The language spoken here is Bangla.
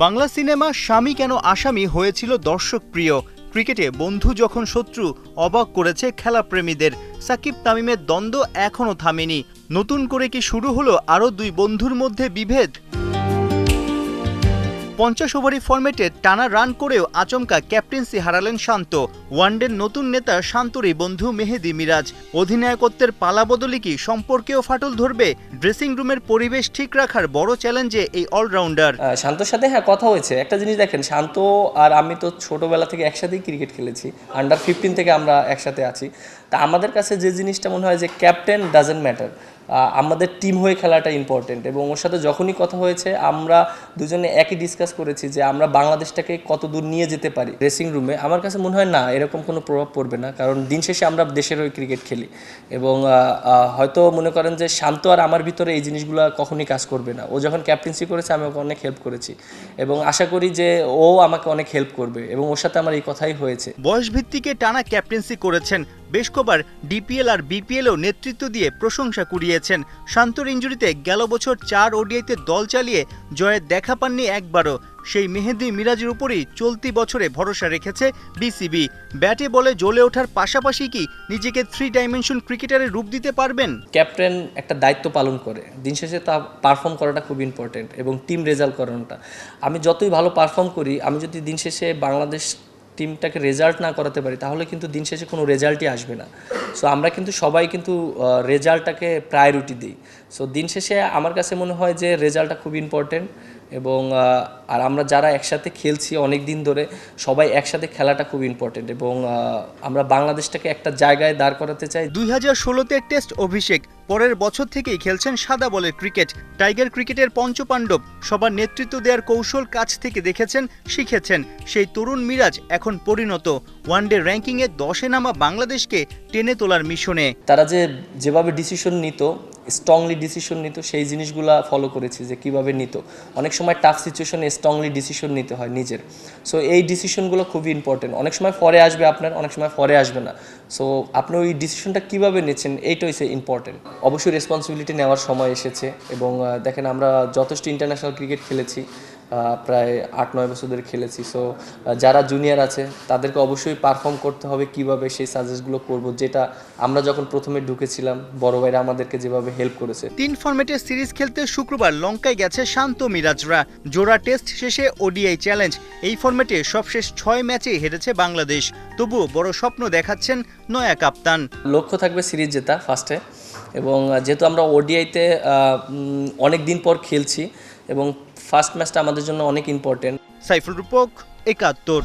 বাংলা সিনেমা স্বামী কেন আসামি হয়েছিল দর্শক প্রিয়। ক্রিকেটে বন্ধু যখন শত্রু অবাক করেছে খেলাপ্রেমীদের। সাকিব তামিমের দ্বন্দ্ব এখনও থামেনি। নতুন করে কি শুরু হলো আরও দুই বন্ধুর মধ্যে বিভেদ? 50 ওভারি ফরম্যাটে টানা রান করেও আচমকা ক্যাপ্টেন্সি হারালেন শান্ত। ওয়ানডের নতুন নেতা শান্তরই বন্ধু মেহেদী মিরাজ। অধিনায়কত্বের পালাবদলি কি সম্পর্কেও ফাটল ধরবে? ড্রেসিং রুমের পরিবেশ ঠিক রাখার বড় চ্যালেঞ্জে এই অলরাউন্ডার। শান্তর সাথে কথা হয়েছে। একটা জিনিস দেখেন, শান্ত আর আমি তো ছোটবেলা থেকে একসাথেই ক্রিকেট খেলেছি। আন্ডার 15 থেকে আমরা একসাথে আছি। তা আমাদের কাছে যে জিনিসটা মনে হয় যে ক্যাপ্টেন ডাজেন্ট ম্যাটার, আমাদের টিম হয়ে খেলাটা ইম্পর্টেন্ট। এবং ওর সাথে যখনই কথা হয়েছে আমরা দুজনে একই ডিসকাস করেছি যে আমরা বাংলাদেশটাকে কত দূর নিয়ে যেতে পারি ড্রেসিং রুমে। আমার কাছে মনে হয় না এরকম কোনো প্রভাব পড়বে না, কারণ দিন শেষে আমরা দেশের হয়ে ক্রিকেট খেলি। এবং হয়তো মনে করেন যে শান্ত আর আমার ভিতরে এই জিনিসগুলো কখনই কাজ করবে না। ও যখন ক্যাপ্টেন্সি করেছে আমি ওকে অনেক হেল্প করেছি এবং আশা করি যে ও আমাকে অনেক হেল্প করবে, এবং ওর সাথে আমার এই কথাই হয়েছে। বয়স ভিত্তিকে টানা ক্যাপ্টেন্সি করেছেন, বেশ কবার ডিপিএল আর বিপিএলও নেতৃত্ব দিয়ে প্রশংসা কুড়িয়েছেন। শান্তর ইনজুরিতে গেল বছর 4 ওডিআইতে দল চালিয়ে জয়ের দেখা পাননি একবারও। সেই মেহেদী মিরাজের উপরই চলতি বছরে ভরসা রেখেছে বিসিবি। ব্যাটে বলে জ্বলে ওঠার পাশাপাশি কি নিজেকে 3 ডাইমেনশন ক্রিকেটারের রূপ দিতে পারবেন? ক্যাপ্টেন একটা দায়িত্ব পালন করে, দিন শেষে তা পারফর্ম করাটা খুব ইম্পর্টেন্ট এবং টিম রেজাল্ট করানোটা। আমি যতই ভালো পারফর্ম করি, আমি যদি দিন শেষে বাংলাদেশ টিমটাকে রেজাল্ট না করাতে পারি তাহলে কিন্তু দিন শেষে কোনো রেজাল্টই আসবে না। সো আমরা কিন্তু সবাই কিন্তু রেজাল্টটাকে প্রায়োরিটি দিই। সো দিন শেষে আমার কাছে মনে হয় যে রেজাল্টটা খুব ইম্পর্টেন্ট। এবং আর আমরা যারা একসাথে খেলছি অনেক দিন ধরে, সবাই একসাথে খেলাটা খুব ইম্পর্টেন্ট। এবং আমরা বাংলাদেশটাকে একটা জায়গায় দাঁড় করাতে চাই। 2016তে টেস্ট অভিষেক, পরের বছর থেকেই খেলছেন সাদা বলের ক্রিকেট। টাইগার ক্রিকেটের পঞ্চপাণ্ডব, সবার নেতৃত্ব দেওয়ার কৌশল কাছ থেকে দেখেছেন, শিখেছেন। সেই তরুণ মিরাজ এখন পরিণত ওয়ানডে র্যাঙ্কিংয়ে 10-এ নামা বাংলাদেশকে টেনে তোলার মিশনে। তারা যেভাবে ডিসিশন নিত, স্ট্রংলি ডিসিশন নিত, সেই জিনিসগুলো ফলো করেছি যে কীভাবে নিত। অনেক সময় টাফ সিচুয়েশনে স্ট্রংলি ডিসিশন নিতে হয় নিজের। সো এই ডিসিশনগুলো খুবই ইম্পর্টেন্ট। অনেক সময় পরে আসবে আপনার, অনেক সময় পরে আসবে না। সো আপনি ওই ডিসিশনটা কীভাবে নিচ্ছেন এইটাই ইম্পর্টেন্ট। অবশ্যই রেসপন্সিবিলিটি নেওয়ার সময় এসেছে। এবং দেখেন আমরা যথেষ্ট ইন্টারন্যাশনাল ক্রিকেট খেলেছি, প্রায় 8-9 বছর ধরে খেলেছি। সো যারা জুনিয়র আছে তাদেরকে অবশ্যই পারফর্ম করতে হবে, কিভাবে সেই সাজেস্টগুলো করব, যেটা আমরা যখন প্রথমে ঢুকেছিলাম বড় ভাইরা আমাদেরকে যেভাবে হেল্প করেছে। 3 ফরম্যাটের সিরিজ খেলতে শুক্রবার লঙ্কায় গেছে শান্ত মিরাজরা। জোড়া টেস্ট শেষে ওডিআই চ্যালেঞ্জ। এই ফরম্যাটে সবশেষ 6 ম্যাচে হেরেছে বাংলাদেশ। তবুও বড় স্বপ্ন দেখাচ্ছেন নয়া কাপ্তান। লক্ষ্য থাকবে সিরিজ জেতা ফার্স্টে। এবং যেহেতু আমরা ওডিআইতে অনেক দিন পর খেলছি এবং ফার্স্ট ম্যাচটা আমাদের জন্য অনেক ইম্পর্টেন্ট। সাইফুল রূপক, 71।